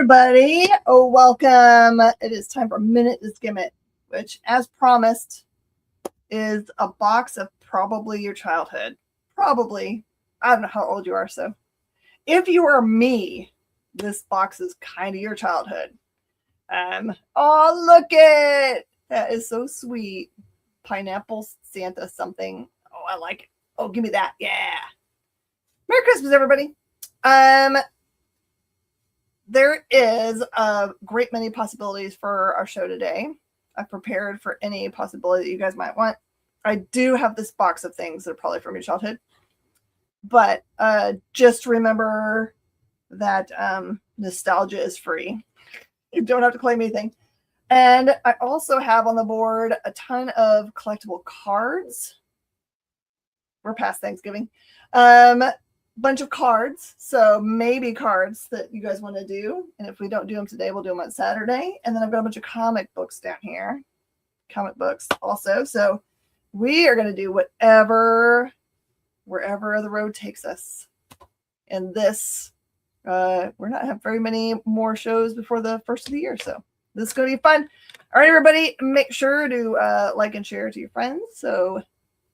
everybody. Oh, welcome. It is time for Minute to Skim It, which, as promised, is a box of probably your childhood. Probably. I don't know how old you are, so if you are me, this box is kind of your childhood. Oh, look it. That is so sweet. Pineapple Santa something. Oh, I like it. Oh, give me that. Yeah. Merry Christmas, everybody. There is a great many possibilities for our show today. I've prepared for any possibility that you guys might want. I do have this box of things that are probably from your childhood. But just remember that nostalgia is free. You don't have to claim anything. And I also have on the board a ton of collectible cards. We're past Thanksgiving. Bunch of cards, so maybe cards that you guys want to do, and if we don't do them today, we'll do them on Saturday. And then I've got a bunch of comic books down here, comic books also. So we are going to do wherever the road takes us. And this, we're not have very many more shows before the first of the year, so this is going to be fun. All right, everybody, make sure to like and share to your friends so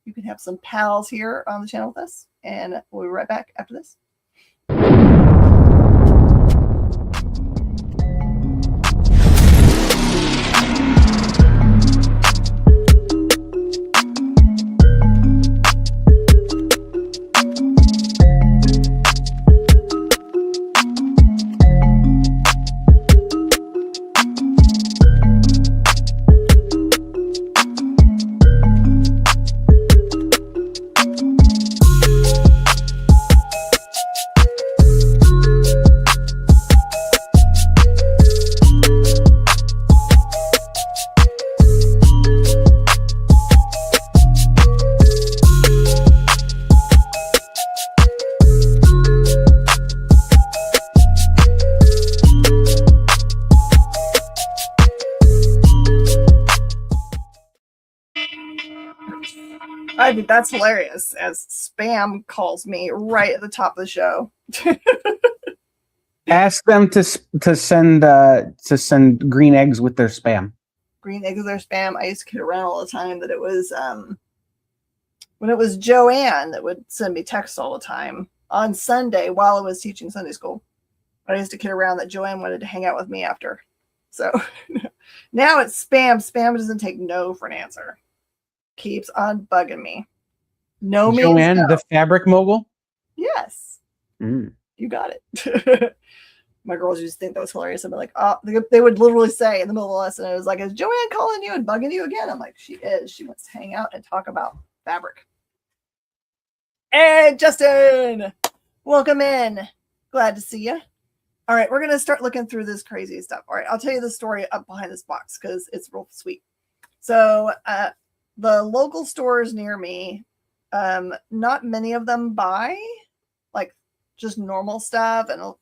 you can have some pals here on the channel with us. And we'll be right back after this. I think that's hilarious as spam calls me right at the top of the show. Ask them to send green eggs with their spam. Green eggs with their spam. I used to kid around all the time that it was when it was Joanne that would send me texts all the time on Sunday while I was teaching Sunday school. I used to kid around that Joanne wanted to hang out with me after. So now it's spam. Spam doesn't take no for an answer. Keeps on bugging me. No means Joanne, no. the fabric mogul? Yes. You got it. My girls used to think that was hilarious. I'd be like, oh, they would literally say in the middle of the lesson, it was like, is Joanne calling you and bugging you again? I'm like, she is. She wants to hang out and talk about fabric. Hey, Justin, welcome in. Glad to see you. All right, we're going to start looking through this crazy stuff. All right, I'll tell you the story up behind this box because it's real sweet. So, the local stores near me, not many of them buy like just normal stuff, and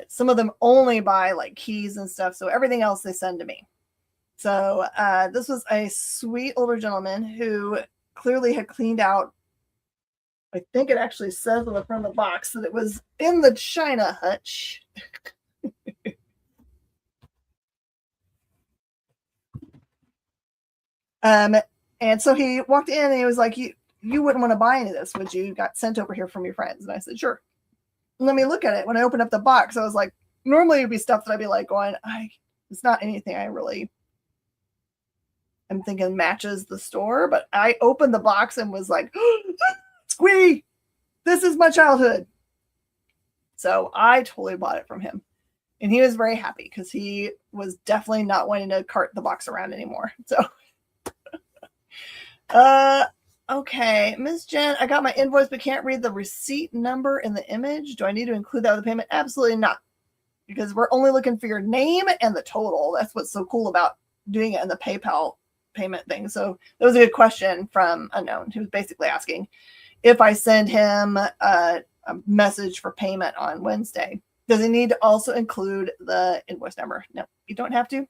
some of them only buy like keys and stuff. So everything else they send to me. So this was a sweet older gentleman who clearly had cleaned out. I think it actually says on the front of the box that it was in the China hutch. And so he walked in and he was like, you wouldn't want to buy any of this, would you? You got sent over here from your friends. And I said, sure. Let me look at it. When I opened up the box, I was like, normally it'd be stuff that I'd be like going, it's not anything I really am thinking matches the store. But I opened the box and was like, squee, this is my childhood. So I totally bought it from him. And he was very happy because he was definitely not wanting to cart the box around anymore. So okay, Miss Jen, I got my invoice but can't read the receipt number in the image. Do I need to include that with the payment? Absolutely not, because we're only looking for your name and the total. That's what's so cool about doing it in the PayPal payment thing. So that was a good question from Unknown, who was basically asking if I send him a message for payment on Wednesday, does he need to also include the invoice number? No, you don't have to,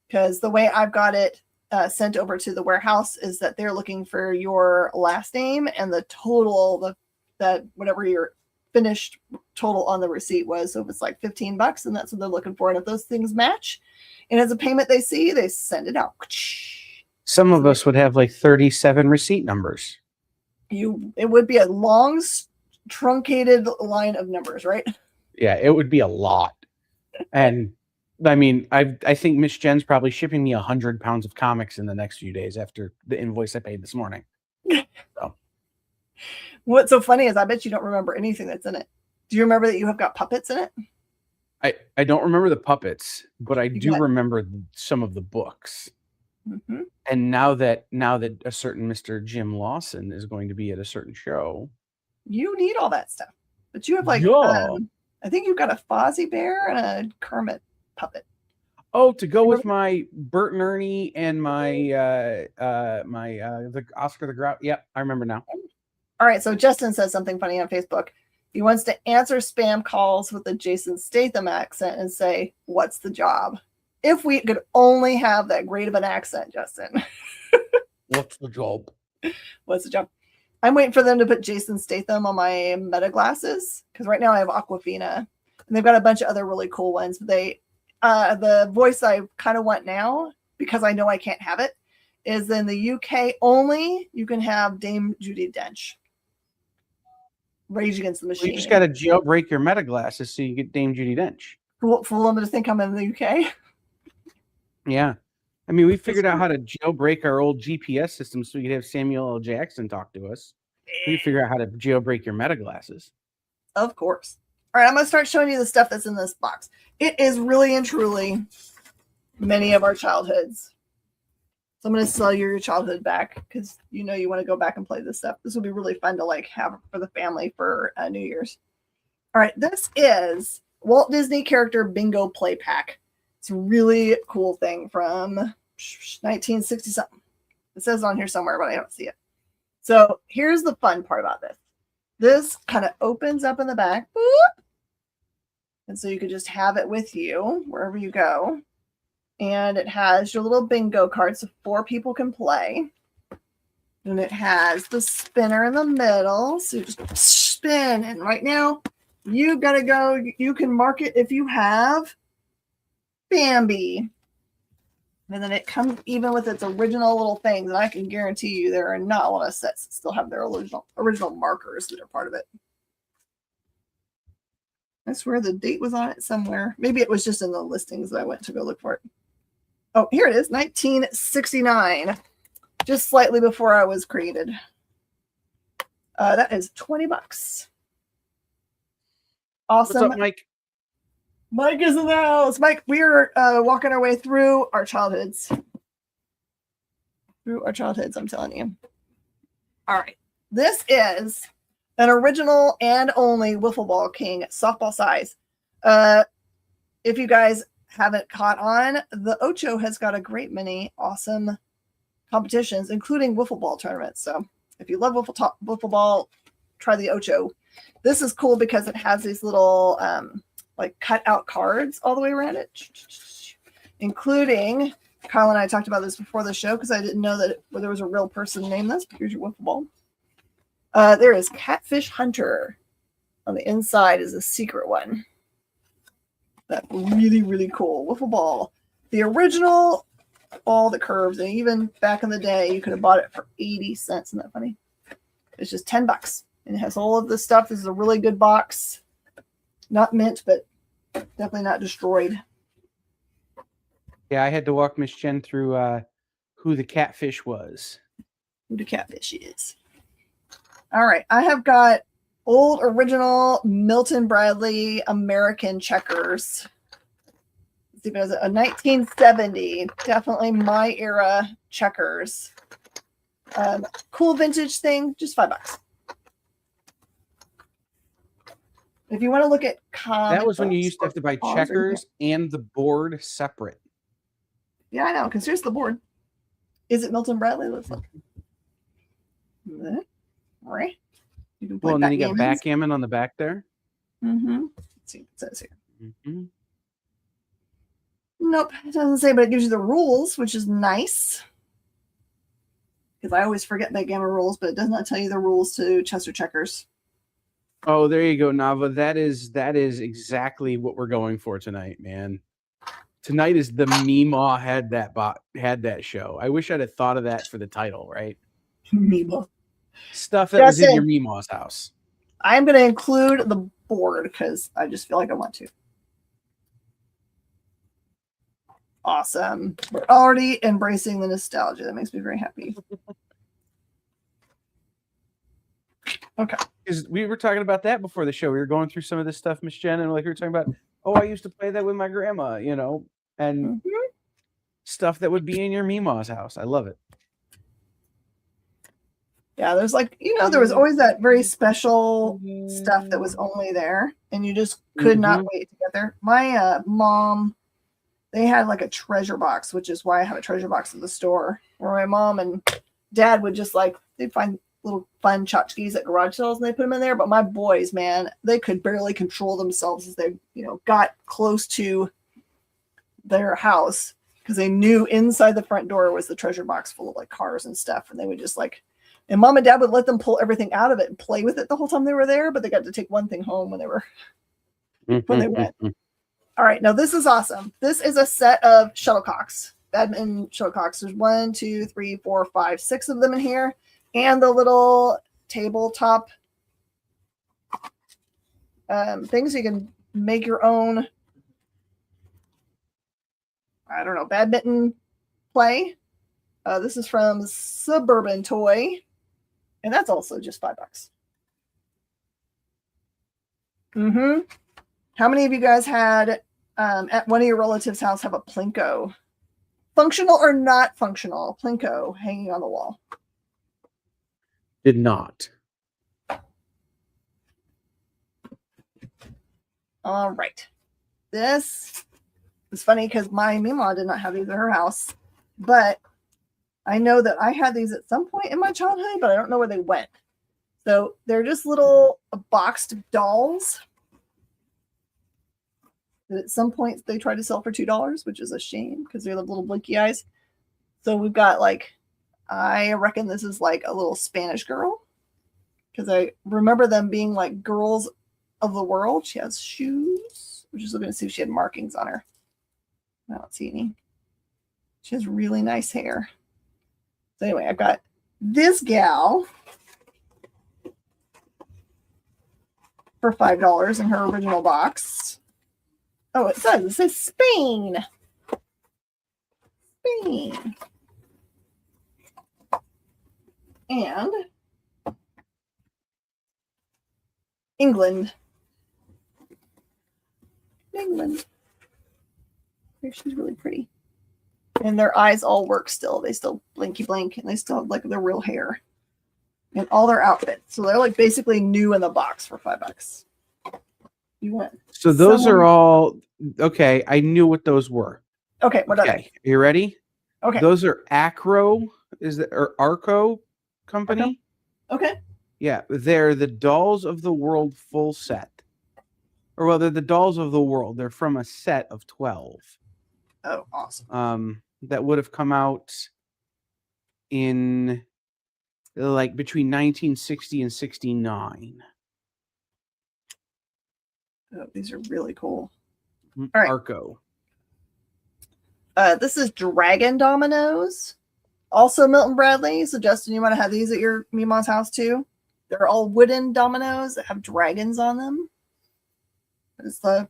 because the way I've got it sent over to the warehouse is that they're looking for your last name and the total, the whatever your finished total on the receipt was. So if it's like $15, and that's what they're looking for. And if those things match, and as a payment they see, they send it out. Some of us would have like 37 receipt numbers. It would be a long, truncated line of numbers, right? Yeah, it would be a lot. And I mean, I think Miss Jen's probably shipping me 100 pounds of comics in the next few days after the invoice I paid this morning. So. What's so funny is I bet you don't remember anything that's in it. Do you remember that you have got puppets in it? I don't remember the puppets, but I do remember some of the books. Mm-hmm. And now that a certain Mr. Jim Lawson is going to be at a certain show, you need all that stuff. But you have like, I think you've got a Fozzie Bear and a Kermit puppet. Oh, to go with my Bert and Ernie and my the Oscar the Grouch. Yep, I remember now. All right, so Justin says something funny on Facebook. He wants to answer spam calls with a Jason Statham accent and say, "What's the job?" If we could only have that great of an accent, Justin. What's the job? What's the job? I'm waiting for them to put Jason Statham on my Meta glasses because right now I have Aquafina, and they've got a bunch of other really cool ones. But the voice I kind of want now, because I know I can't have it, is in the UK only. You can have Dame Judi Dench. Rage Against the Machine. Well, you just got to jailbreak your Meta glasses so you get Dame Judi Dench. Fool them to think I'm in the UK. Yeah. I mean, we figured out how to jailbreak our old GPS system so we could have Samuel L. Jackson talk to us. We figure out how to jailbreak your Meta glasses. Of course. All right, I'm going to start showing you the stuff that's in this box. It is really and truly many of our childhoods. So I'm going to sell your childhood back because you know you want to go back and play this stuff. This will be really fun to like have for the family for New Year's. All right, this is Walt Disney character bingo play pack. It's a really cool thing from 1960 something. It says on here somewhere, but I don't see it. So here's the fun part about this. This kind of opens up in the back. Boop, and so you could just have it with you wherever you go. And it has your little bingo card, so 4 people can play. And it has the spinner in the middle, so you just spin. And right now, you've got to go. You can mark it if you have Bambi. And then it comes even with its original little things. And I can guarantee you there are not a lot of sets that still have their original markers that are part of it. I swear the date was on it somewhere. Maybe it was just in the listings that I went to go look for it. Oh, here it is, 1969. Just slightly before I was created. That is $20. Awesome. What's up, Mike? Mike is in the house. Mike, we are walking our way through our childhoods. I'm telling you. All right. This is an original and only Wiffle Ball King softball size. If you guys haven't caught on, the Ocho has got a great many awesome competitions, including wiffle ball tournaments. So if you love wiffle ball, try the Ocho. This is cool because it has these little like cut out cards all the way around it, including Kyle and I talked about this before the show because I didn't know that there was a real person named this. Here's your wiffle ball. There is Catfish Hunter. On the inside is a secret one. That's really, really cool. Wiffle ball. The original, all the curves, and even back in the day, you could have bought it for 80 cents. Isn't that funny? It's just $10. And it has all of this stuff. This is a really good box. Not mint, but definitely not destroyed. Yeah, I had to walk Miss Jen through who the catfish was. Who the catfish is. All right. I have got old original Milton Bradley American checkers. Let's see if it was a 1970. Definitely my era checkers. Cool vintage thing, just $5. If you want to look at comic that was when you used to have to buy checkers and the board separate. Yeah, I know, because here's the board. Is it Milton Bradley? Let's look. Right. You can play and then you got backgammon on the back there. Mm-hmm. Let's see what it says here. Mm-hmm. Nope, it doesn't say, but it gives you the rules, which is nice. Because I always forget backgammon rules, but it does not tell you the rules to chess or checkers. Oh, there you go, Nava. That is exactly what we're going for tonight, man. Tonight is the Meemaw had that show. I wish I'd have thought of that for the title, right? Meemaw. Stuff that was in your Justin, Meemaw's house. I'm going to include the board because I just feel like I want to. Awesome. We're already embracing the nostalgia. That makes me very happy. Okay. Because we were talking about that before the show. We were going through some of this stuff, Miss Jen, and like we were talking about, oh, I used to play that with my grandma, you know, and stuff that would be in your Meemaw's house. I love it. Yeah, there's like, you know, there was always that very special stuff that was only there, and you just could not wait to get there. My mom, they had like a treasure box, which is why I have a treasure box at the store, where my mom and dad would just like, they'd find little fun tchotchkes at garage sales and they put them in there. But my boys, man, they could barely control themselves as they, you know, got close to their house because they knew inside the front door was the treasure box full of like cars and stuff. And they would just like, and mom and dad would let them pull everything out of it and play with it the whole time they were there, but they got to take one thing home when they were, when they went. All right, now this is awesome. This is a set of shuttlecocks, badminton shuttlecocks. There's 1, 2, 3, 4, 5, 6 of them in here. And the little tabletop things you can make your own, I don't know, badminton play. This is from Suburban Toy, and that's also just $5. How many of you guys had at one of your relatives' house have a Plinko? Functional or not functional Plinko hanging on the wall? Did not. All right. This is funny because my Meemaw did not have these at her house, but I know that I had these at some point in my childhood, but I don't know where they went. So they're just little boxed dolls that at some point they tried to sell for $2, which is a shame because they have little blinky eyes. So we've got like, I reckon this is like a little Spanish girl because I remember them being like girls of the world. She has shoes. We're just looking to see if she had markings on her. I don't see any. She has really nice hair. So anyway, I've got this gal for $5 in her original box. Oh, it says Spain. Spain. And England. She's really pretty. And their eyes all work still. They still blinky blink, and they still have like their real hair. And all their outfits. So they're like basically new in the box for $5. You went. So those are all okay. I knew what those were. Okay, what are they? Are you ready? Okay. Those are Acro, or Arco company? Okay. Yeah, they're the Dolls of the World full set. Or well, they're the Dolls of the World. They're from a set of 12. Oh, awesome. That would have come out in like between 1960 and 69. Oh, these are really cool. All right. Arco. This is Dragon Dominoes. Also Milton Bradley. So Justin, you want to have these at your Meemaw's house too? They're all wooden dominoes that have dragons on them. It's a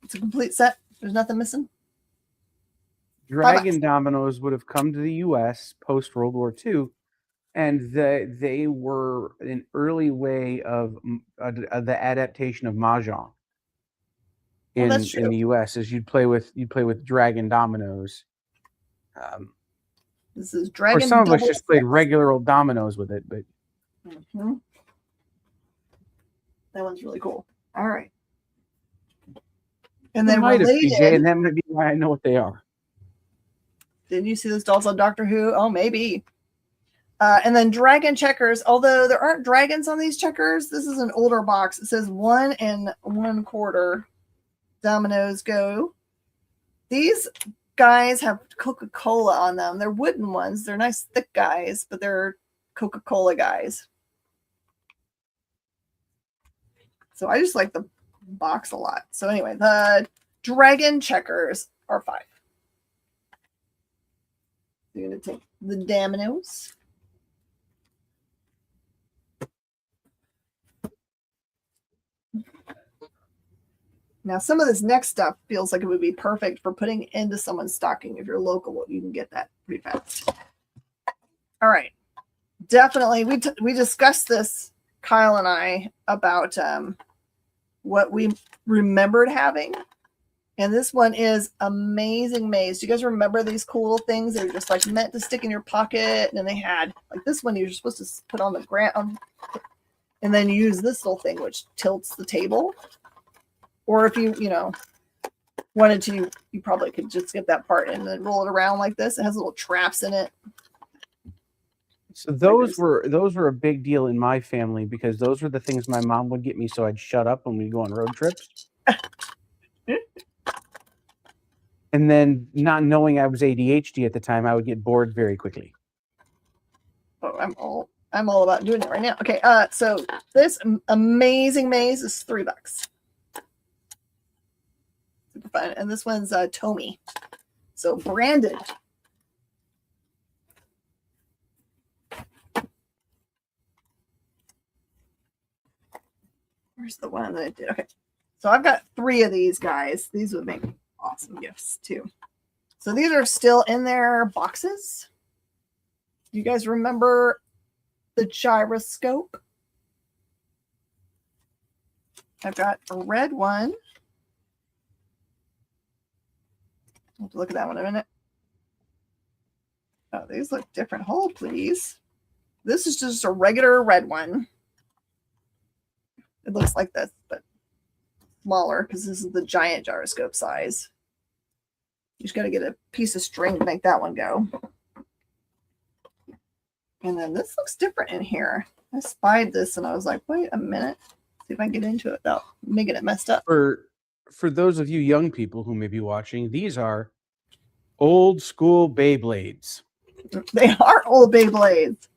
complete set. There's nothing missing. Dragon dominoes would have come to the U.S. post World War II, and they were an early way of the adaptation of mahjong in the U.S. As you'd play with dragon dominoes. This is dragon. Or some of us just played regular old dominoes with it, but that one's really cool. All right, and then related, PJ, and that might be why I know what they are. Didn't you see those dolls on Doctor Who? Oh, maybe. And then dragon checkers. Although there aren't dragons on these checkers, this is an older box. It says 1 1/4 dominoes go. These guys have Coca-Cola on them. They're wooden ones. They're nice thick guys, but they're Coca-Cola guys. So I just like the box a lot. So anyway, the dragon checkers are 5. You're going to take the dominoes. Now, some of this next stuff feels like it would be perfect for putting into someone's stocking. If you're local, you can get that pretty fast. All right. Definitely. We discussed this, Kyle and I, about what we remembered having. And this one is Amazing Maze. Do you guys remember these cool things? They were just like meant to stick in your pocket. And then they had like this one you're supposed to put on the ground. And then you use this little thing, which tilts the table. Or if you wanted to, you probably could just get that part and then roll it around like this. It has little traps in it. So those were a big deal in my family because those were the things my mom would get me so I'd shut up when we go on road trips. And then not knowing I was ADHD at the time, I would get bored very quickly. Oh, I'm all about doing it right now. Okay, so this Amazing Maze is $3. Super fun. And this one's Tomy. So branded. Where's the one that I did? Okay. So I've got 3 of these guys. These would make awesome gifts too. So these are still in their boxes. You guys remember the gyroscope? I've got a red one. I'll have to look at that one in a minute. Oh, these look different. Hold, please. This is just a regular red one. It looks like this, but smaller because this is the giant gyroscope size. You just got to get a piece of string to make that one go. And then this looks different in here. I spied this and I was like, wait a minute. See if I can get into it without making it messed up. For those of you young people who may be watching, these are old school Beyblades. They are old Beyblades.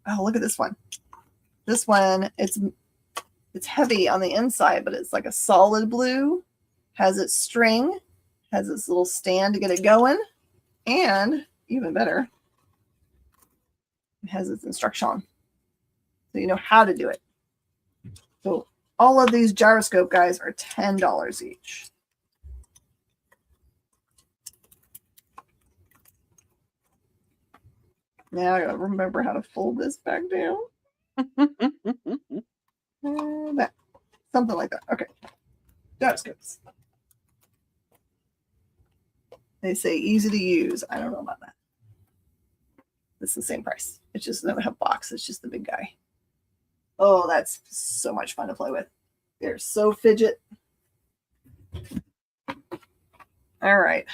Oh, look at this one. This one, it's heavy on the inside, but it's like a solid blue. Has its string, has its little stand to get it going, and even better, it has its instruction. So you know how to do it. So all of these gyroscope guys are $10 each. Now I gotta remember how to fold this back down. That. Something like that. Okay. Gyroscopes. They say easy to use. I don't know about that. It's the same price. It's just they don't have box. It's just the big guy. Oh, that's so much fun to play with. They're so fidget. All right.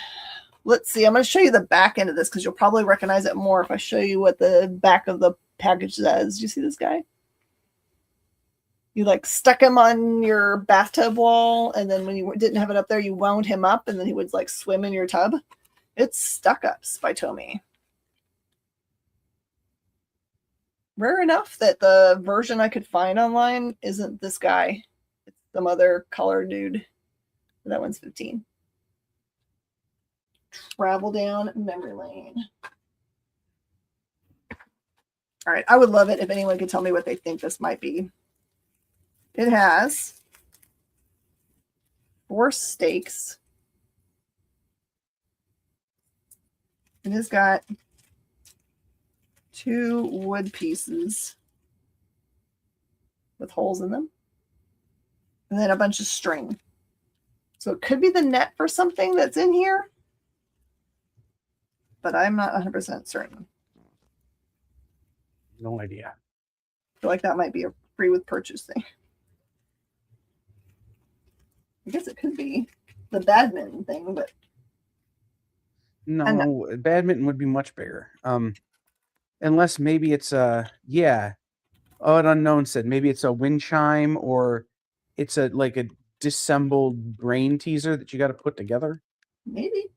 Let's see. I'm going to show you the back end of this because you'll probably recognize it more if I show you what the back of the package says. Do you see this guy? You like stuck him on your bathtub wall, and then when you didn't have it up there, you wound him up, and then he would like swim in your tub. It's Stuck Ups by Tomy. Rare enough that the version I could find online isn't this guy. It's some other color dude. That one's 15. Travel down memory lane. All right, I would love it if anyone could tell me what they think this might be. It has 4 stakes. It has got 2 wood pieces with holes in them. And then a bunch of string. So it could be the net for something that's in here. But I'm not 100% certain. No idea. I feel like that might be a free with purchase thing. I guess it could be the badminton thing, but no, badminton would be much bigger. Unless maybe it's yeah. Oh, an unknown said maybe it's a wind chime or it's like a disassembled brain teaser that you got to put together. Maybe.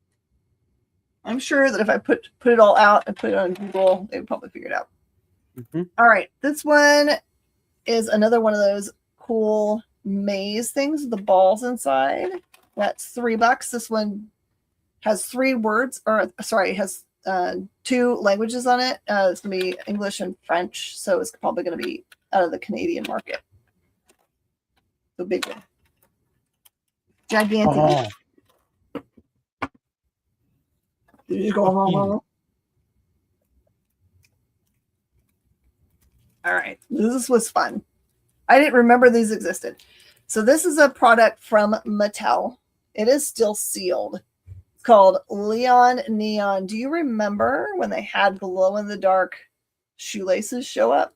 I'm sure that if I put it all out and put it on Google, they would probably figure it out. Mm-hmm. All right, this one is another one of those cool maze things with the balls inside. That's $3. This one has 3 words, or sorry, has 2 languages on it. It's going to be English and French, so it's probably going to be out of the Canadian market. The big one. Gigantic. Oh. Did you go home? All right. This was fun. I didn't remember these existed. So this is a product from Mattel. It is still sealed. It's called Leon Neon. Do you remember when they had glow-in-the-dark shoelaces show up?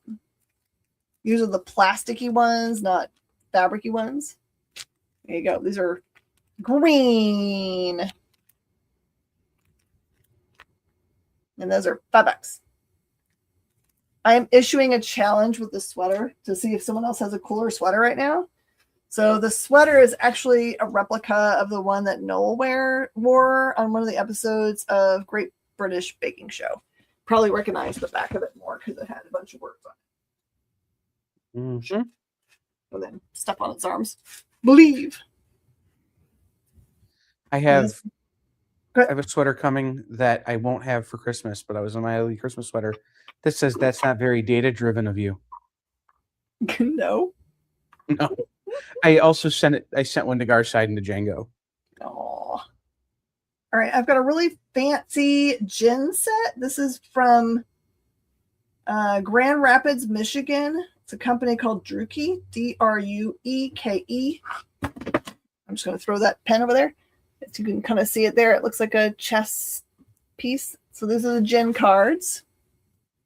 These are the plasticky ones, not fabricy ones. There you go. These are green. And those are $5. I am issuing a challenge with the sweater to see if someone else has a cooler sweater right now. So the sweater is actually a replica of the one that Noel wore on one of the episodes of Great British Baking Show. Probably recognize the back of it more because it had a bunch of words on it. Mm-hmm. And then stuff on its arms. Believe. I have a sweater coming that I won't have for Christmas, but I was in my early Christmas sweater. This says that's not very data-driven of you. No. No. I also sent it. I sent one to Garside and to Django. Oh. All right. I've got a really fancy gin set. This is from Grand Rapids, Michigan. It's a company called Drueke, Drueke. I'm just going to throw that pen over there. So you can kind of see it there. It looks like a chess piece. So these are the gin cards.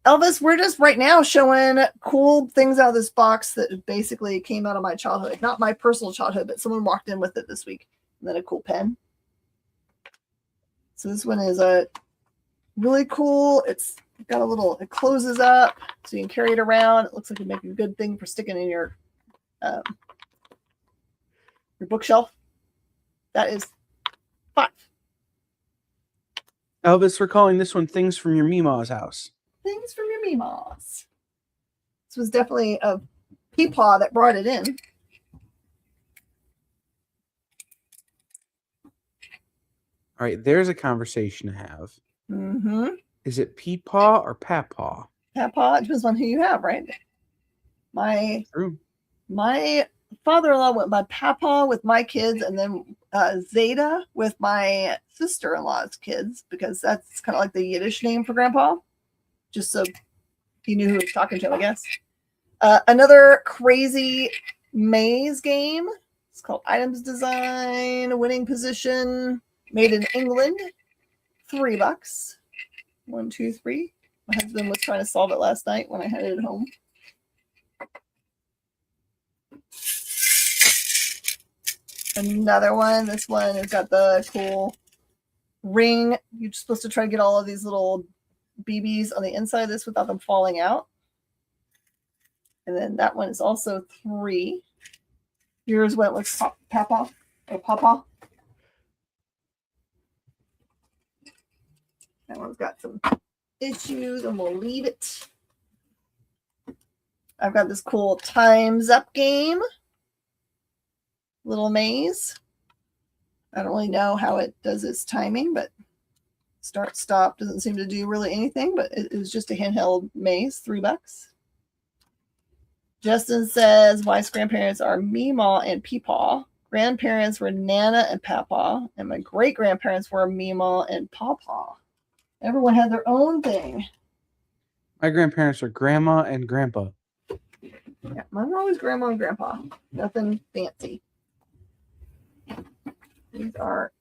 Elvis, we're just right now showing cool things out of this box that basically came out of my childhood. Not my personal childhood, but someone walked in with it this week. And then a cool pen. So this one is a really cool. It's got a little, it closes up so you can carry it around. It looks like it'd make a good thing for sticking in your bookshelf. That is $5. Elvis, we're calling this one Things from Your Meemaw's House. Things from your Meemaws. This was definitely a peepaw that brought it in. All right, there's a conversation to have. Mm-hmm. Is it peepaw or papaw? Papaw, it depends on who you have, right? My father-in-law went by Papaw with my kids, and then Zeta with my sister-in-law's kids, because that's kind of like the Yiddish name for Grandpa. Just so he knew who was talking to him, I guess. Another crazy maze game. It's called Items Design, Winning Position, made in England. $3. 1, 2, 3. My husband was trying to solve it last night when I had it at home. Another one. This one has got the cool ring. You're supposed to try to get all of these little BBs on the inside of this without them falling out. And then that one is also $3. Yours went with Papa or Papa. That one's got some issues, and we'll leave it. I've got this cool Time's Up game. Little maze. I don't really know how it does its timing, but start, stop doesn't seem to do really anything, but it was just a handheld maze, $3. Justin says, wife's grandparents are Meemaw and Peepaw. Grandparents were Nana and Papa, and my great-grandparents were Meemaw and Pawpaw. Everyone had their own thing. My grandparents are Grandma and Grandpa. Yeah, mine were always Grandma and Grandpa. Nothing fancy. These are...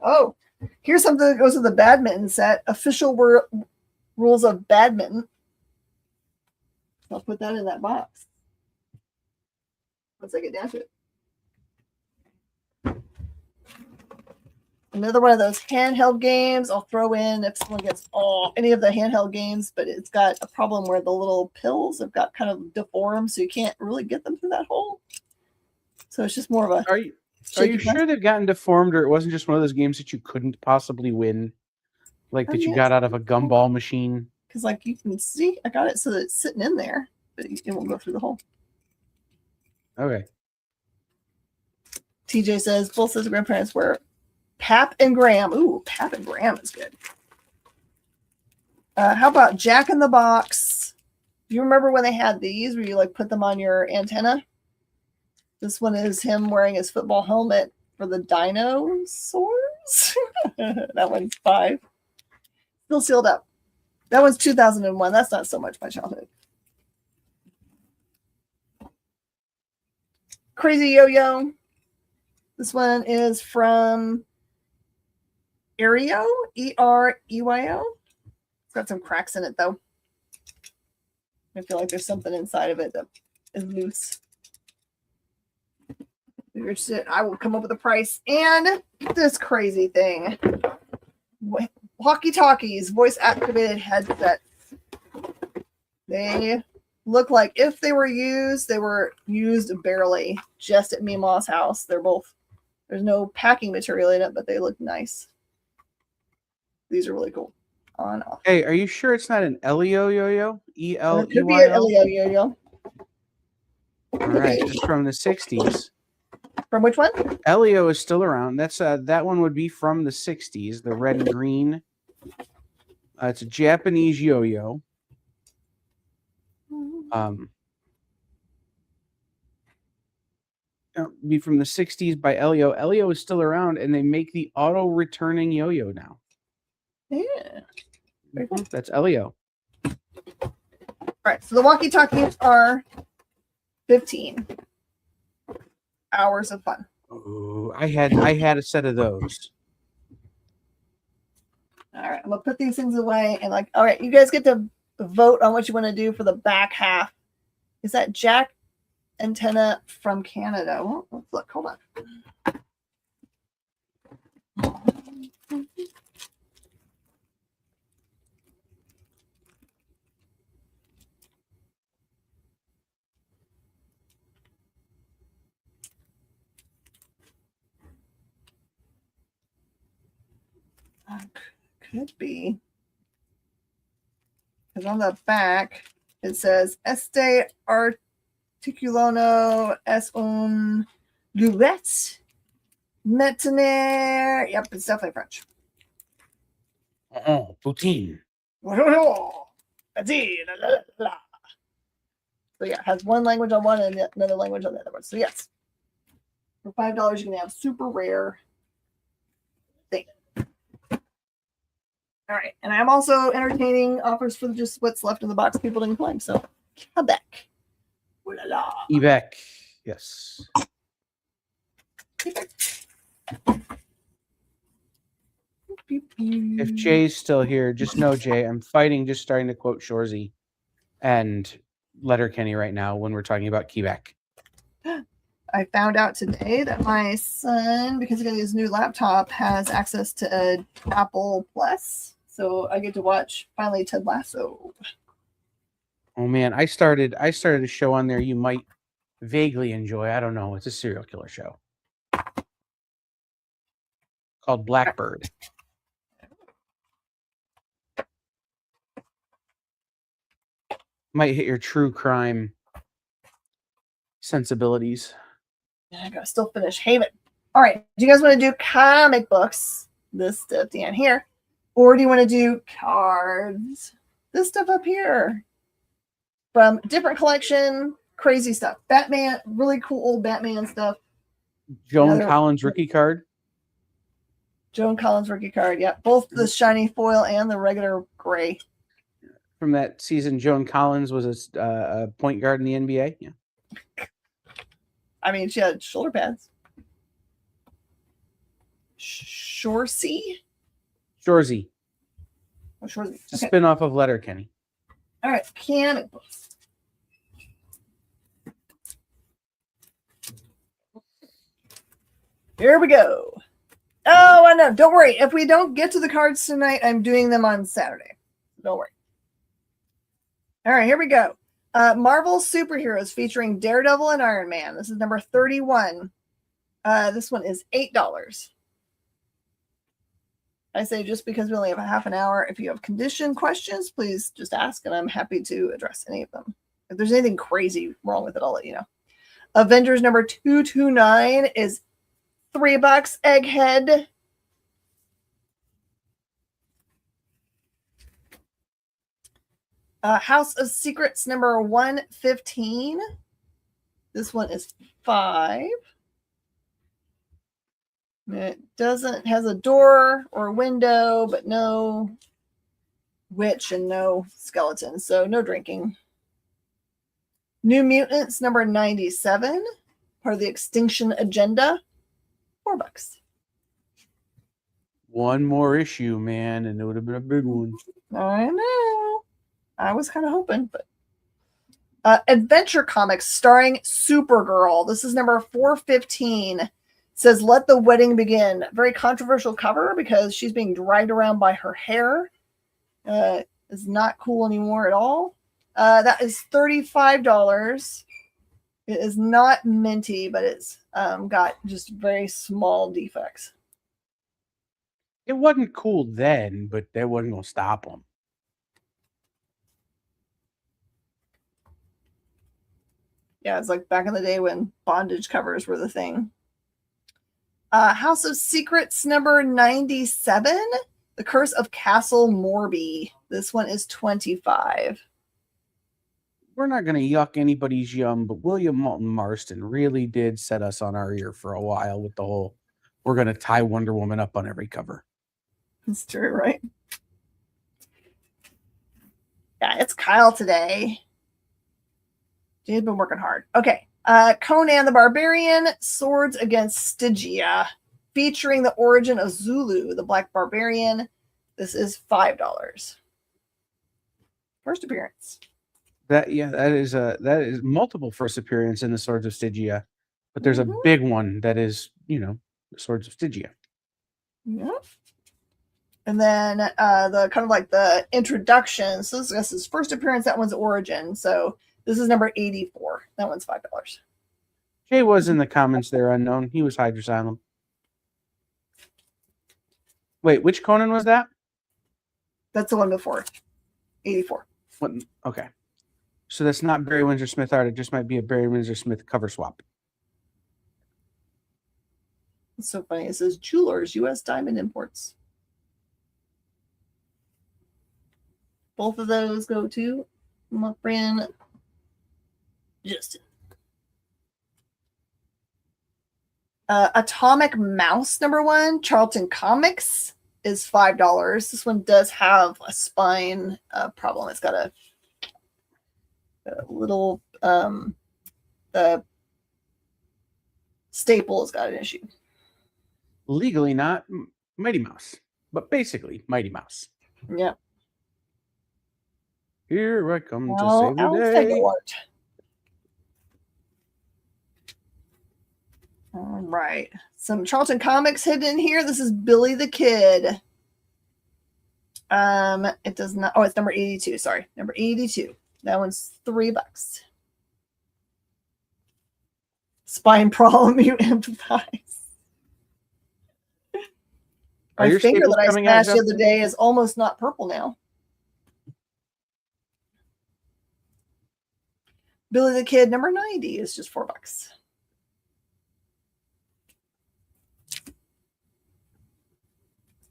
Oh, here's something that goes with the badminton set. Official rules of badminton. I'll put that in that box once I get down to it. Another one of those handheld games. I'll throw in if someone gets any of the handheld games, but it's got a problem where the little pills have got kind of deformed, so you can't really get them through that hole. So it's just more of a... Are you sure they've gotten deformed, or it wasn't just one of those games that you couldn't possibly win? Like that you got out of a gumball machine? Because like you can see, I got it so that it's sitting in there, but it won't go through the hole. Okay. TJ says both sets of grandparents were Pap and Graham. Ooh, Pap and Graham is good. How about Jack in the Box? Do you remember when they had these where you like put them on your antenna? This one is him wearing his football helmet for the dinosaurs. That one's $5. Still sealed up. That one's 2001. That's not so much my childhood. Crazy Yo-Yo. This one is from Ereo, E-R-E-Y-O. It's got some cracks in it, though. I feel like there's something inside of it that is loose. If you're interested, I will come up with a price. And this crazy thing. Walkie-talkies, voice-activated headsets. They look like if they were used barely, just at Meemaw's house. There's no packing material in it, but they look nice. These are really cool. On off. Hey, are you sure it's not an Elio yo-yo? E-L-E-Y-O? It could be an Elio yo-yo. All right, it's from the 60s. From which one? Elio is still around. That's that one would be from the 60s, the red and green. It's a Japanese yo-yo. Be from the 60s by Elio. Elio is still around, and they make the auto-returning yo-yo now. Yeah. Very cool. That's Elio. All right, so the walkie-talkies are 15 hours of fun. Oh, I had a set of those. All right, I'm gonna put these things away and all right, you guys get to vote on what you want to do for the back half. Is that Jack antenna from Canada? Well, let's look. Hold on. Could be. Because on the back, it says Este Articulono es un luette maintenant. Yep, it's definitely French. Oh, poutine. So yeah, it has one language on one and another language on the other one. So yes, for $5 you can have super rare thing. All right, and I'm also entertaining offers for just what's left in the box people didn't claim. So Quebec, Quebec, yes. If Jay's still here, just know, Jay, I'm fighting just starting to quote Shorzy and Letterkenny right now when we're talking about Quebec. I found out today that my son, because he got his new laptop, has access to Apple Plus. So I get to watch finally Ted Lasso. Oh man, I started a show on there you might vaguely enjoy. I don't know. It's a serial killer show called Blackbird. Might hit your true crime sensibilities. Yeah, I gotta still finish Haven. All right, do you guys want to do comic books? This stuff down here. Or do you want to do cards? This stuff up here. From different collection, crazy stuff. Batman, really cool old Batman stuff. Joan Collins rookie card. Joan Collins rookie card, yeah. Both the shiny foil and the regular gray. From that season, Joan Collins was a point guard in the NBA. Yeah. I mean, she had shoulder pads. Shorzy? Shorzy. Oh, Shorzy. It's a spin-off of Letterkenny. All right, comic books. Here we go. Oh, I know. Don't worry. If we don't get to the cards tonight, I'm doing them on Saturday. Don't worry. All right, here we go. Marvel Superheroes featuring Daredevil and Iron Man. This is number 31. This one is $8. I say just because we only have a half an hour. If you have condition questions, please just ask, and I'm happy to address any of them. If there's anything crazy wrong with it, I'll let you know. Avengers number 229 is $3. Egghead. House of Secrets number 115. This one is $5. It has a door or a window, but no witch and no skeleton, so no drinking. New Mutants number 97, part of the Extinction Agenda, $4. One more issue, man, and it would have been a big one. I know. I was kind of hoping, but Adventure Comics starring Supergirl. This is number 415. It says, "Let the wedding begin." Very controversial cover because she's being dragged around by her hair. Is not cool anymore at all. That is $35. It is not minty, but it's got just very small defects. It wasn't cool then, but that wasn't going to stop them. Yeah, it's like back in the day when bondage covers were the thing. House of Secrets number 97, The Curse of Castle Morby. This one is $25. We're not going to yuck anybody's yum, but William Moulton Marston really did set us on our ear for a while with the whole, we're going to tie Wonder Woman up on every cover. That's true, right? Yeah, it's Kyle today. She's been working hard. Okay. Conan the Barbarian, Swords Against Stygia, featuring the origin of Zulu, the Black Barbarian. This is $5. First appearance. That is multiple first appearance in the Swords of Stygia, but there's a big one that is, the Swords of Stygia. Yeah. And then the kind of like the introduction. So this is his first appearance. That one's origin. So this is number 84. That one's $5. Jay was in the comments there, unknown. He was Hydrosylum. Wait, which Conan was that? That's the one before. 84. What? Okay. So that's not Barry Windsor Smith art. It just might be a Barry Windsor Smith cover swap. It's so funny. It says Jewelers, U.S. Diamond Imports. Both of those go to my friend Justin. Atomic Mouse number 1, Charlton Comics, is $5. This one does have a spine problem. It's got a little the staple has got an issue. Legally not Mighty Mouse, but basically Mighty Mouse. Yeah. Here I come to save the day. All right. Some Charlton Comics hidden in here. This is Billy the Kid. It does not. Oh, it's number 82. Sorry, number 82. That one's $3. Spine problem, you empathize. My finger that I smashed the other day is almost not purple now. Billy the Kid, number 90, is just $4.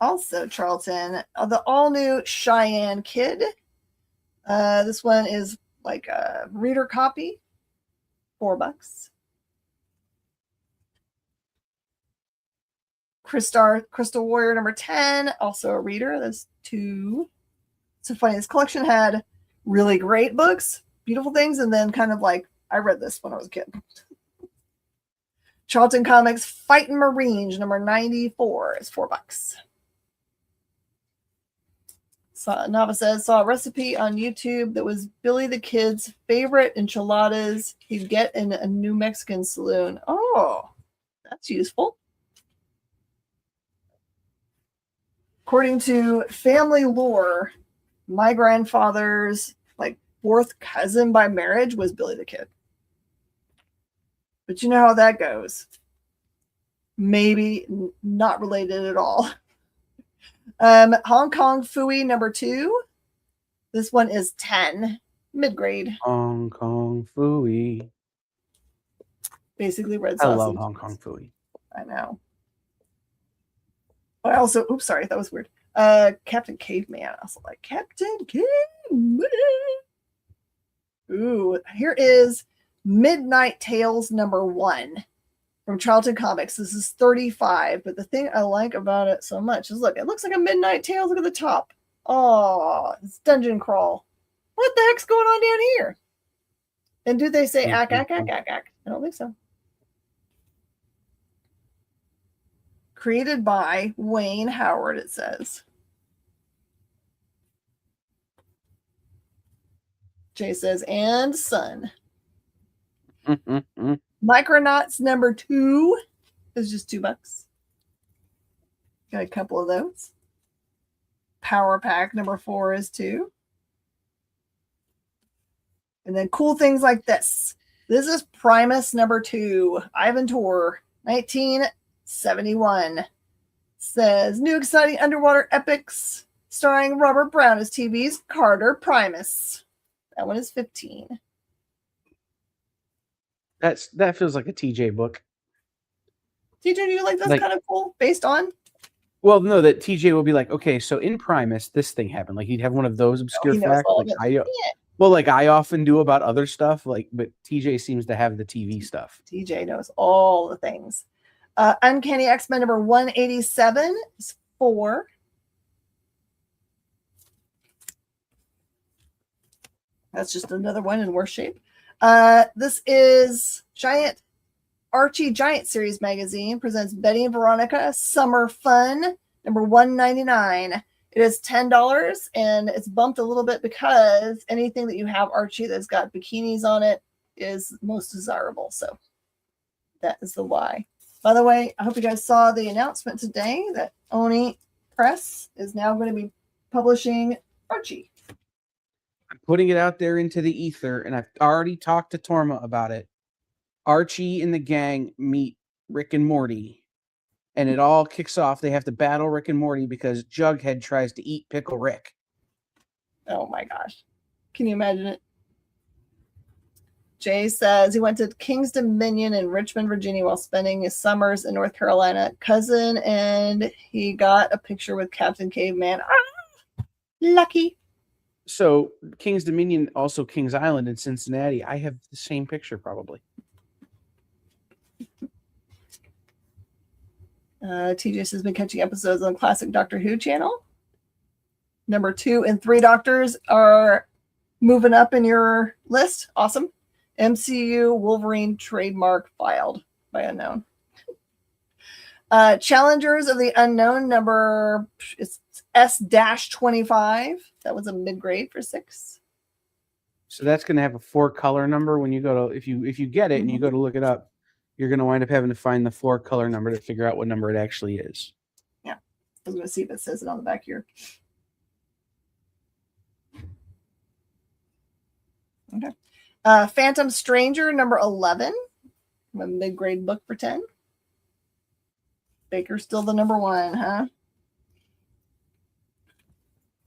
Also, Charlton, the all-new Cheyenne Kid. This one is like a reader copy, $4. Crystal Warrior number 10, also a reader. That's $2. So funny. This collection had really great books, beautiful things, and then kind of like I read this when I was a kid. Charlton Comics Fightin' Marines number 94 is $4. Nava says, saw a recipe on YouTube that was Billy the Kid's favorite enchiladas he'd get in a New Mexican saloon. Oh, that's useful. According to family lore, my grandfather's fourth cousin by marriage was Billy the Kid. But you know how that goes. Maybe not related at all. Hong Kong Phooey number 2. This one is 10, mid-grade. Hong Kong Phooey. Basically red I sauce. love Hong Kong food. I know. I love Hong Kong food. I know. I also, oops, sorry, that was weird. Captain Caveman. I also like Captain Caveman. Ooh, here is Midnight Tales #1 from Charlton Comics. This is 35, but the thing I like about it so much is look, it looks like a Midnight Tales. Look at the top. Oh, it's Dungeon Crawl. What the heck's going on down here? And do they say ack, ack, ack, ack, ack? I don't think so. Created by Wayne Howard, it says. Jay says, and son. Micronauts #2 is just $2. Got a couple of those. Power Pack #4 is 2. And then cool things like this. This is Primus #2, Ivan Tor, 1971. Says new exciting underwater epics starring Robert Brown as TV's Carter Primus. That one is 15. That feels like a TJ book. TJ, do you like that's kind of cool? Based on? Well, no, that TJ will be like, okay, so in Primus, this thing happened. Like he'd have one of those obscure facts. Like I often do about other stuff. But TJ seems to have the TV stuff. TJ knows all the things. Uncanny X-Men #187 is 4. That's just another one in worse shape. This is Archie Giant Series magazine presents Betty and Veronica Summer Fun #199. It is $10 and it's bumped a little bit because anything that you have Archie that's got bikinis on it is most desirable. So that is the why. By the way, I hope you guys saw the announcement today that Oni Press is now going to be publishing Archie. I'm putting it out there into the ether, and I've already talked to Torma about it. Archie and the gang meet Rick and Morty, and it all kicks off. They have to battle Rick and Morty because Jughead tries to eat Pickle Rick. Oh my gosh. Can you imagine it? Jay says he went to King's Dominion in Richmond, Virginia while spending his summers in North Carolina. Cousin, and he got a picture with Captain Caveman. Ah, lucky. So King's Dominion, also King's Island in Cincinnati. I have the same picture probably. TJ has been catching episodes on Classic Doctor Who channel. #2 and 3 Doctors are moving up in your list. Awesome. MCU Wolverine trademark filed by unknown. Challengers of the Unknown number is S-25. That was a mid-grade for 6. So that's going to have a 4-color number when you go to if you get it and you go to look it up, you're going to wind up having to find the 4-color number to figure out what number it actually is. Yeah, I was going to see if it says it on the back here. Okay. Phantom Stranger #11, a mid-grade book for 10. Baker's still the #1, huh?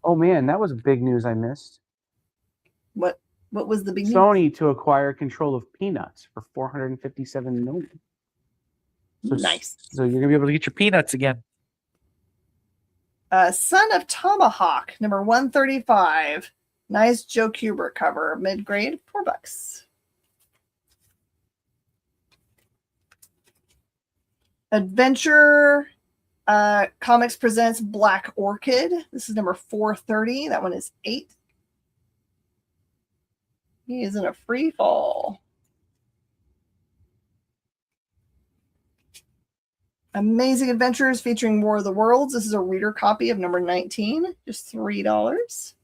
Oh man, that was big news I missed. What was the big news? Sony to acquire control of Peanuts for $457 million. So, nice. So you're gonna be able to get your Peanuts again. Son of Tomahawk #135. Nice Joe Kubert cover, mid-grade, $4. Adventure Comics presents Black Orchid. This is #430. That one is 8. He is in a free fall. Amazing Adventures featuring War of the Worlds. This is a reader copy of #19, just $3.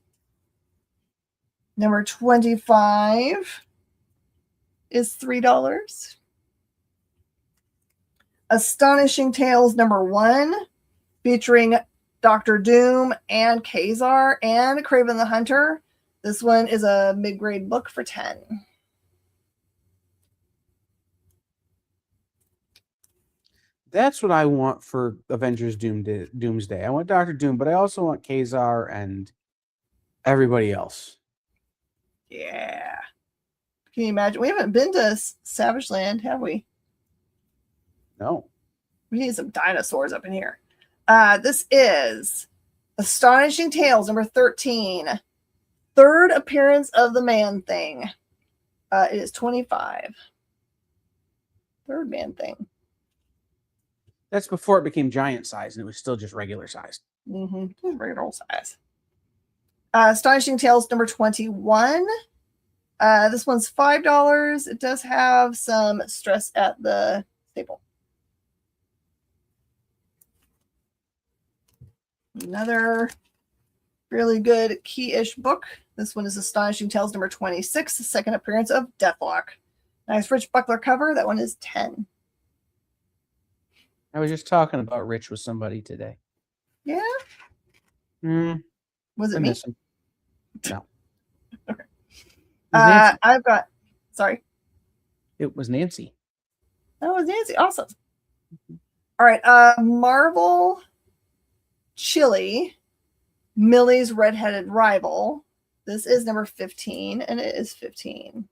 #25 is $3. Astonishing Tales #1, featuring Dr. Doom and Kazar and Kraven the Hunter. This one is a mid-grade book for 10. That's what I want for Avengers Doomsday. I want Dr. Doom, but I also want Kazar and everybody else. Yeah. Can you imagine? We haven't been to Savage Land, have we? No. We need some dinosaurs up in here. This is Astonishing Tales number 13. Third appearance of the Man-Thing. It is 25. Third Man-Thing. That's before it became giant size, and it was still just regular size. Mm-hmm. Regular old size. Astonishing Tales number 21. This one's $5. It does have some stress at the staple. Another really good key-ish book. This one is Astonishing Tales number 26, the second appearance of Deathlock. Nice rich buckler cover. That one is 10. I was just talking about Rich with somebody today. Yeah? Was it I me? miss him. No. Okay. Nancy. I've got, sorry. It was Nancy. Oh, it was Nancy. Awesome. All right. Marvel Chili, Millie's redheaded rival. This is number 15, and it is 15.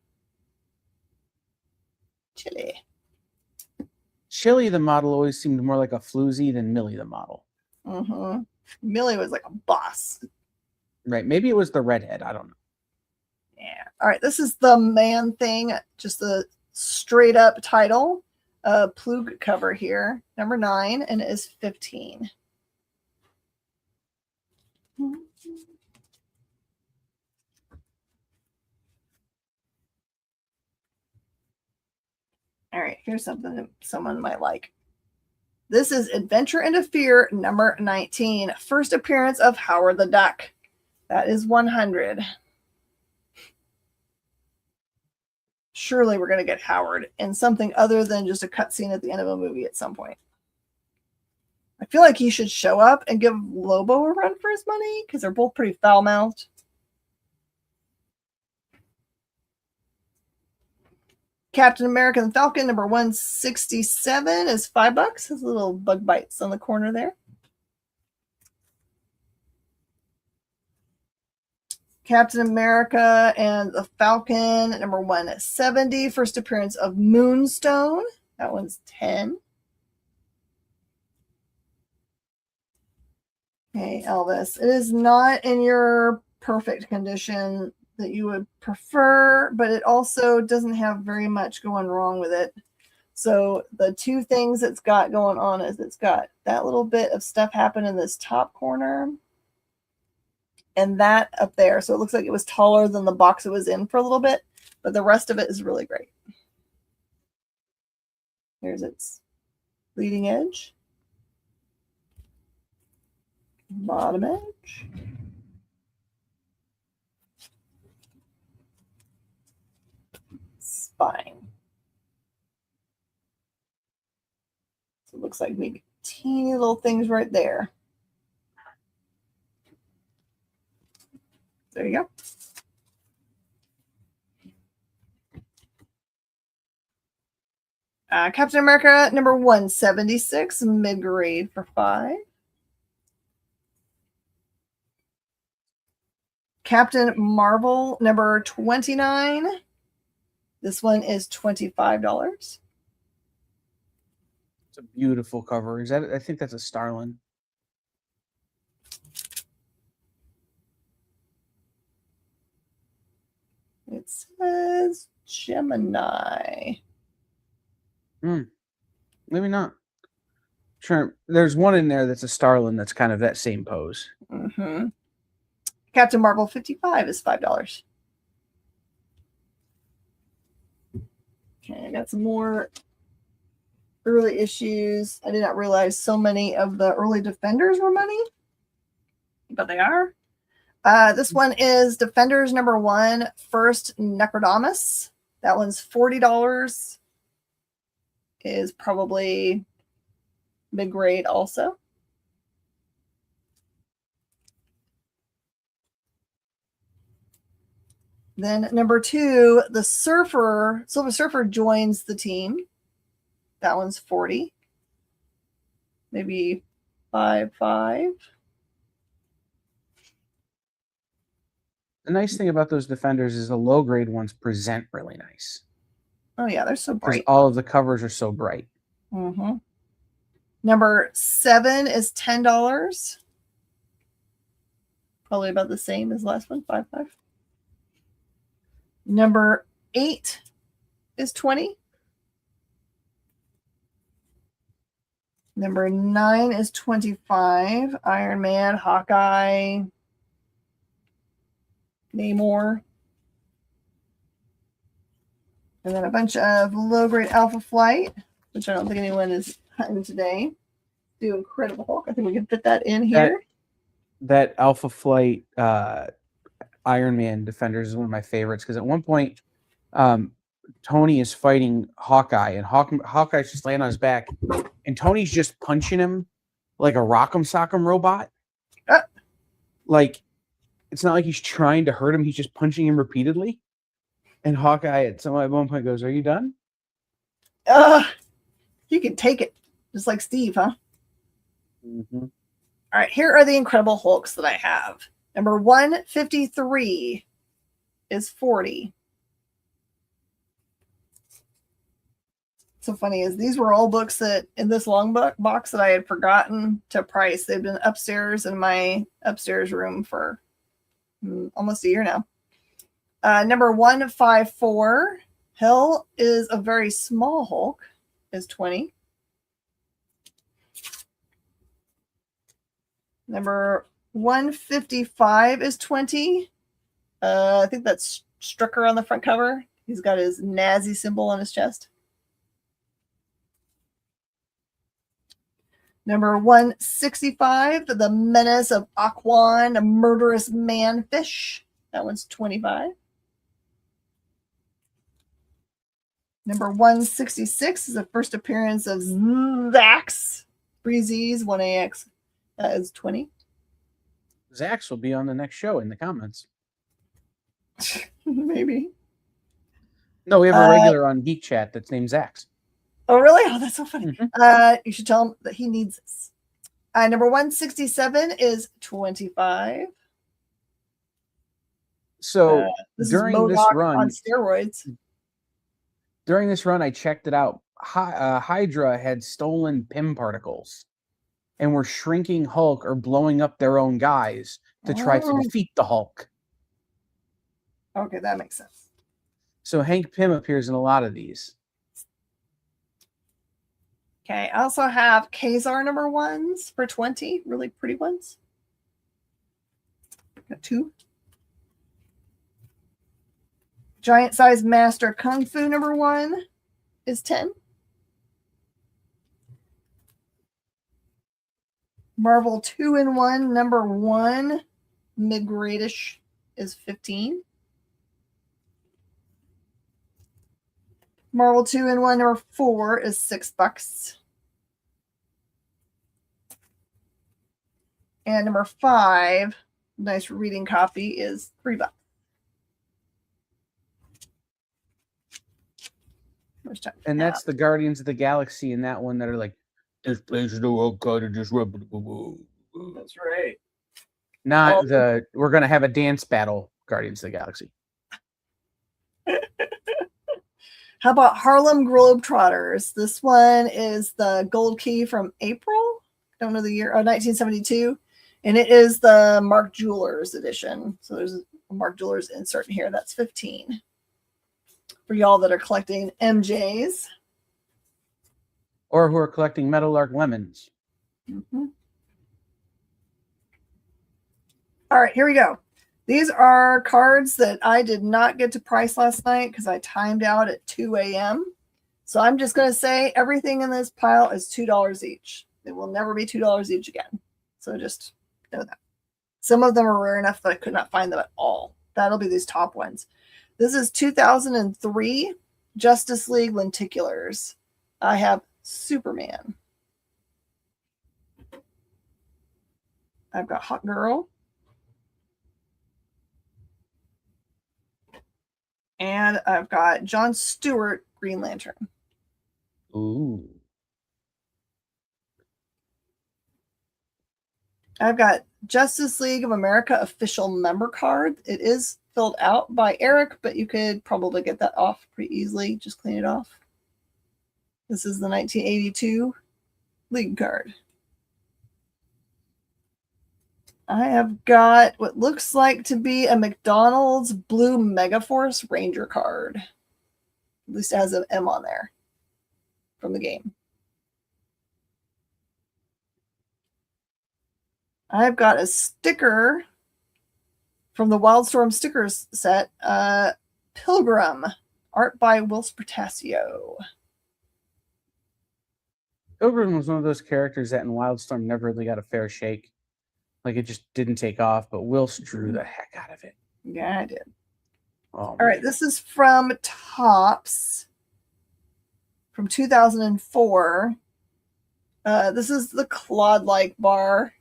Chili, the model, always seemed more like a floozy than Millie, the model. Mm-hmm. Millie was like a boss. Right. Maybe it was the redhead. I don't know. Yeah. All right. This is the Man-Thing, just the straight up title. Plug cover here, number 9, and it is 15. All right, here's something that someone might like. This is Adventure into Fear number 19. First appearance of Howard the Duck. That is 100. Surely we're going to get Howard in something other than just a cutscene at the end of a movie at some point. I feel like he should show up and give Lobo a run for his money because they're both pretty foul-mouthed. Captain America and Falcon number 167 is $5. Has little bug bites on the corner there. Captain America and the Falcon number 170. First appearance of Moonstone. That one's 10. Okay, Elvis. It is not in your perfect condition that you would prefer, but it also doesn't have very much going wrong with it. So the two things it's got going on is it's got that little bit of stuff happen in this top corner and that up there. So it looks like it was taller than the box it was in for a little bit, but the rest of it is really great. Here's its leading edge, bottom edge. Spine. So it looks like maybe teeny little things right there. There you go. Captain America number 176, mid-grade for $5. Captain Marvel number 29. This one is $25. It's a beautiful cover. Is that? I think that's a Starlin. It says Gemini. Maybe not. Sure. There's one in there that's a Starlin that's kind of that same pose. Mm-hmm. Captain Marvel 55 is $5. Okay, I got some more early issues. I did not realize so many of the early Defenders were money, but they are. This one is Defenders number 1, First Necrodamus. That one's $40. Is probably mid-grade also. Then number 2, the Silver Surfer joins the team. That one's 40. Maybe 5. The nice thing about those Defenders is the low-grade ones present really nice. Oh yeah, they're so Because bright. all of the covers are so bright. Mm-hmm. Number 7 is $10. Probably about the same as the last one, 5.5. Number 8 is 20. Number 9 is 25. Iron Man, Hawkeye, Namor. And then a bunch of low-grade Alpha Flight, which I don't think anyone is hunting today. Do Incredible Hulk. I think we can fit that in here. That Alpha Flight Iron Man Defenders is one of my favorites because at one point, Tony is fighting Hawkeye, and Hawkeye's just laying on his back, and Tony's just punching him like a Rock'em Sock'em robot. Like, it's not like he's trying to hurt him; he's just punching him repeatedly. And Hawkeye at one point goes, "Are you done?" You can take it, just like Steve, huh? Mm-hmm. All right, here are the Incredible Hulks that I have. Number 153 is 40. So funny is these were all books that in this long box that I had forgotten to price. They've been upstairs in my upstairs room for almost a year now. Number 154, Hell is a very small Hulk, is 20. Number 155 is 20. I think that's Strucker on the front cover. He's got his Nazi symbol on his chest. Number 165, The Menace of Aquan, a Murderous Manfish. That one's 25. Number 166 is the first appearance of Zax, Breezy's 1AX. That is 20. Zax will be on the next show in the comments. Maybe. No, we have a regular on Geek Chat that's named Zax. Oh, really? Oh, that's so funny. Mm-hmm. You should tell him that he needs this. Number 167 is 25. So during this run, on steroids. During this run, I checked it out. Hydra had stolen Pym particles and were shrinking Hulk or blowing up their own guys to try to defeat the Hulk. Okay, that makes sense. So Hank Pym appears in a lot of these. Okay, I also have Kazar number 1s for 20, really pretty ones. Got 2. Giant Size Master Kung Fu number 1 is 10. Marvel 2-in-1 number 1, mid-grade-ish, is 15. Marvel 2-in-1 number 4 is $6. And number 5, nice reading copy, is $3. And that's the Guardians of the Galaxy in that one that are like, this place is the world card of disreputable. That's right. Not we're going to have a dance battle, Guardians of the Galaxy. How about Harlem Globetrotters? This one is the gold key from April. I don't know the year. 1972. And it is the Mark Jewelers edition. So there's a Mark Jewelers insert in here. That's 15. For y'all that are collecting MJs. Or who are collecting Meadowlark Lemons. Mm-hmm. All right, here we go. These are cards that I did not get to price last night because I timed out at 2 a.m. So I'm just going to say everything in this pile is $2 each. They will never be $2 each again. So just know that. Some of them are rare enough that I could not find them at all. That'll be these top ones. This is 2003 Justice League Lenticulars. I have Superman. I've got Hot Girl. And I've got John Stewart, Green Lantern. Ooh. I've got Justice League of America official member card. It is filled out by Eric, but you could probably get that off pretty easily. Just clean it off. This is the 1982 league card. I have got what looks like to be a McDonald's Blue Megaforce Ranger card. At least it has an M on there from the game. I've got a sticker from the Wildstorm stickers set, Pilgrim, art by Whilce Portasio. Pilgrim was one of those characters that in Wildstorm never really got a fair shake. Like, it just didn't take off, but Whilce drew the heck out of it. Yeah, I did. Oh, all right, this is from Topps from 2004. This is the Claude-like bar.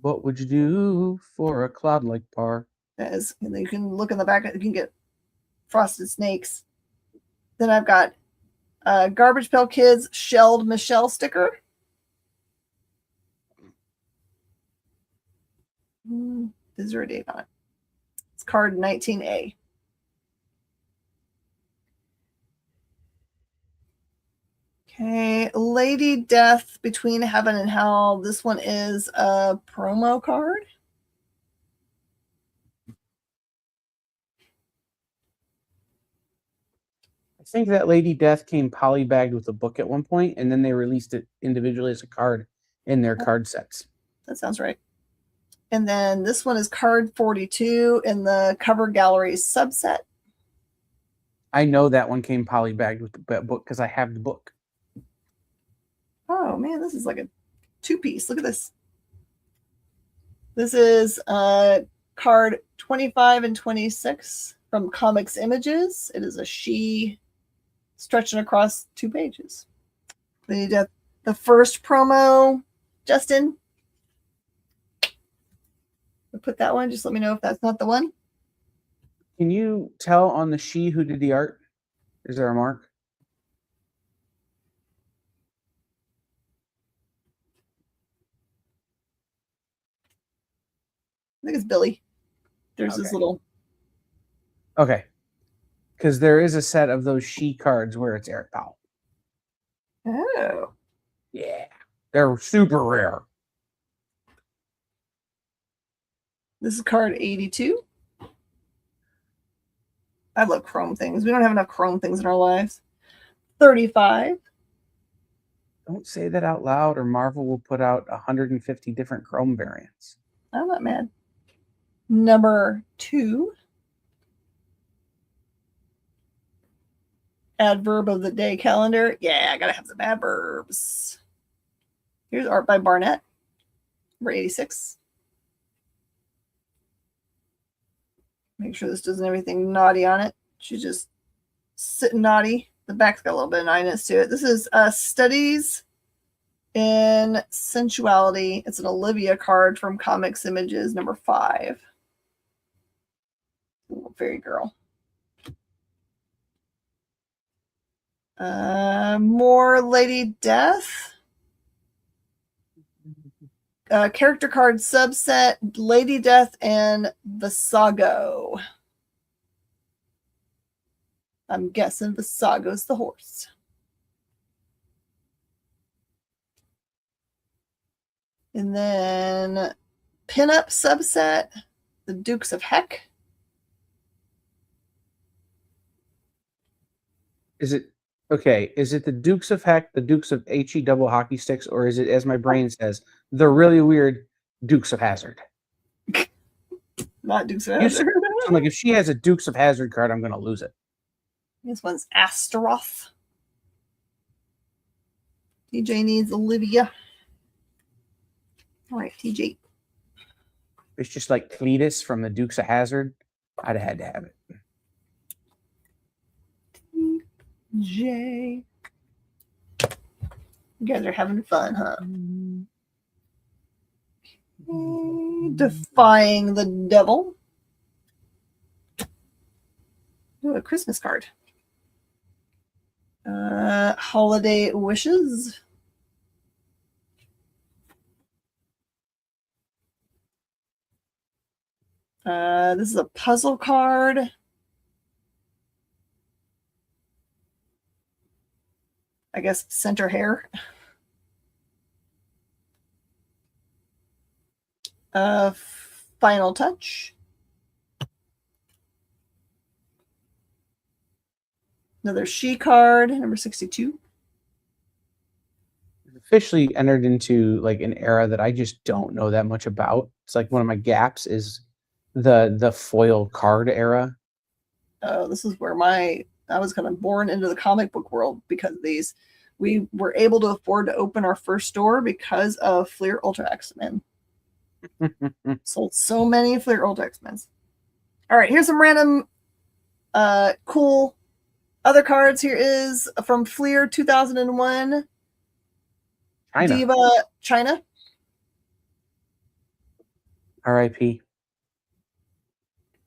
What would you do for a Claude-like bar? And you can look in the back. You can get frosted snakes. Then I've got Garbage Pail Kids Shelled Michelle sticker. Is there a date on it? It's card 19A. Okay, Lady Death Between Heaven and Hell. This one is a promo card. I think that Lady Death came polybagged with a book at one point, and then they released it individually as a card in their card sets. That sounds right. And then this one is card 42 in the Cover Gallery subset. I know that one came polybagged with the book because I have the book. Oh, man, this is like a two-piece. Look at this. This is card 25 and 26 from Comics Images. It is a she stretching across 2 pages. Lady Death, the first promo, Justin. I'll put that one. Just let me know if that's not the one. Can you tell on the she who did the art? Is there a mark? I think it's Billy. There's this little. Okay. Because there is a set of those she cards where it's Eric Powell. Oh. Yeah. They're super rare. This is card 82. I love chrome things. We don't have enough chrome things in our lives. 35. Don't say that out loud or Marvel will put out 150 different chrome variants. I'm not mad. Number 2. Adverb of the day calendar. Yeah, I gotta have some adverbs. Here's art by Barnett. Number 86. Make sure this doesn't have anything naughty on it. She's just sitting naughty. The back's got a little bit of naughtiness to it. This is Studies in Sensuality. It's an Olivia card from Comics Images, number 5. Little fairy girl. More Lady Death. Character card subset, Lady Death and Visago. I'm guessing Visago's the horse. And then pinup subset, the Dukes of Heck. Is it okay? Is it the Dukes of Heck, the Dukes of HE double hockey sticks, or is it, as my brain says, the really weird Dukes of Hazzard? Not Dukes of Hazzard. I'm like, if she has a Dukes of Hazzard card, I'm going to lose it. This one's Astaroth. TJ needs Olivia. All right, TJ. It's just like Cletus from the Dukes of Hazzard. I'd have had to have it. TJ. You guys are having fun, huh? Defying the Devil. Ooh, a Christmas card. Holiday Wishes. This is a puzzle card. I guess, center hair. Final touch. Another she card, number 62. Officially entered into like an era that I just don't know that much about. It's like one of my gaps is the foil card era. Oh, this is where I was kind of born into the comic book world because of these. We were able to afford to open our first store because of Fleer Ultra X-Men. Sold so many Fleer Ultra X-Men. All right, here's some random cool other cards. Here is from Fleer 2001. China. Diva China. R.I.P.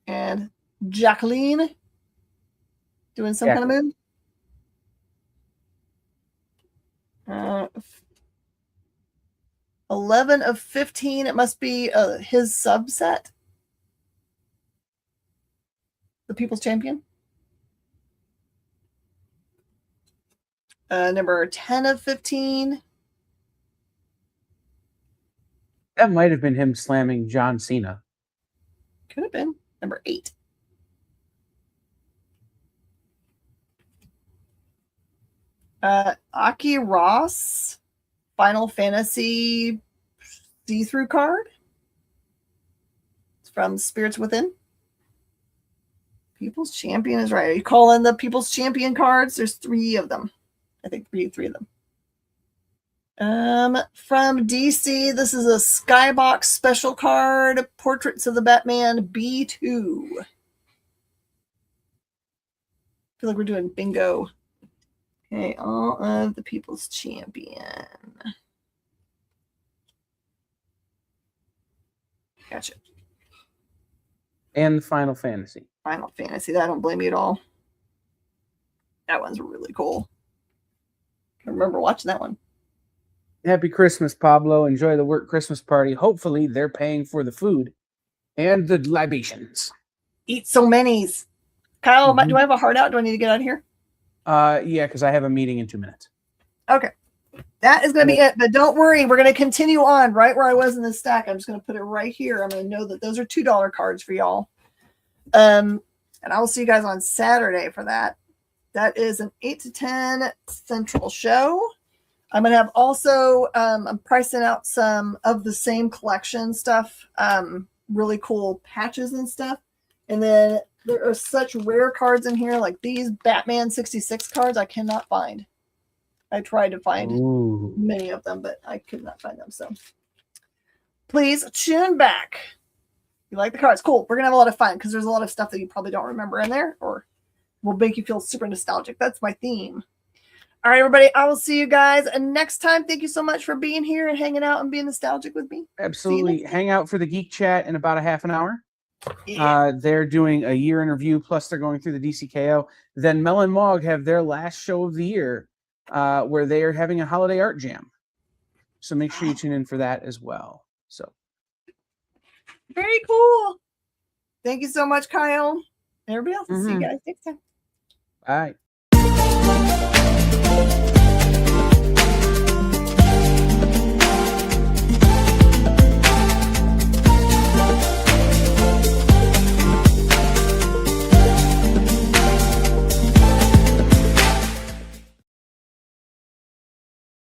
And Jacqueline doing some kind of move. 11 of 15. It must be his subset. The People's Champion. Number 10 of 15. That might have been him slamming John Cena. Could have been. Number 8. Aki Ross, Final Fantasy see-through card. It's from Spirits Within. People's Champion is right. Are you calling the People's Champion cards? There's 3 of them. I think 3 of them. From DC, this is a Skybox special card, Portraits of the Batman B2. I feel like we're doing bingo. Okay, all of the People's Champion. Gotcha. And Final Fantasy. Final Fantasy. I don't blame you at all. That one's really cool. I remember watching that one. Happy Christmas, Pablo. Enjoy the work Christmas party. Hopefully they're paying for the food and the libations. Eat so many's. Kyle, do I have a heart out? Do I need to get out of here? Yeah, because I have a meeting in 2 minutes. Okay. That is going to be it. But don't worry. We're going to continue on right where I was in the stack. I'm just going to put it right here. I'm going to know that those are $2 cards for y'all. And I will see you guys on Saturday for that. That is an 8 to 10 Central show. I'm going to have also, I'm pricing out some of the same collection stuff, really cool patches and stuff. And then there are such rare cards in here, like these Batman 66 cards I cannot find. I tried to find many of them, but I could not find them. So please tune back. You like the cards? Cool. We're going to have a lot of fun because there's a lot of stuff that you probably don't remember in there or will make you feel super nostalgic. That's my theme. All right, everybody. I will see you guys next time. Thank you so much for being here and hanging out and being nostalgic with me. Absolutely. Hang out for the Geek Chat in about a half an hour. Yeah. They're doing a year in review, plus they're going through the DCKO. Then Mel and Mog have their last show of the year where they are having a holiday art jam. So make sure you tune in for that as well. So very cool. Thank you so much, Kyle. Everybody else. See you guys next time. Bye.